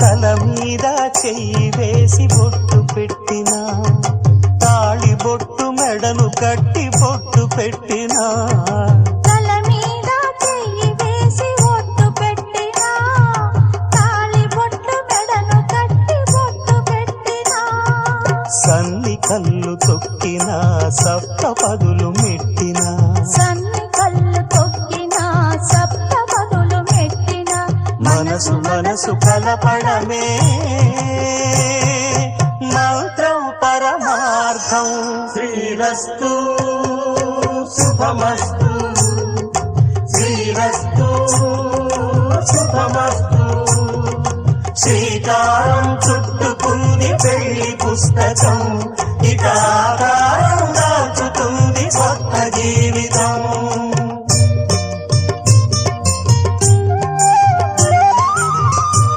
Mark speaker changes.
Speaker 1: తల మీద చెయ్యి వేసి బొట్టు పెట్టినా, తాళి బొట్టు మెడను కట్టి బొట్టు పెట్టినా,
Speaker 2: తల మీద చెయ్యి వేసి బొట్టు పెట్టినా, తాళి బొట్టు మెడను కట్టి బొట్టు పెట్టినా,
Speaker 1: సన్ని కళ్ళు తొక్కినా సప్త పదులు మెట్టినా,
Speaker 2: సన్ని కళ్ళు తొక్కినా సప్త పదులు మెట్టినా,
Speaker 1: మనసు మనసు కలపడమే మంత్రం పరమార్థం. శ్రీరస్తు శుభమస్తు, శ్రీరస్తు శుభమస్తు. శ్రీకారం చుట్టుకుంది పెళ్లి పుస్తకం, ఇక ఆకారం దాచుతుంది కొత్త జీవితం.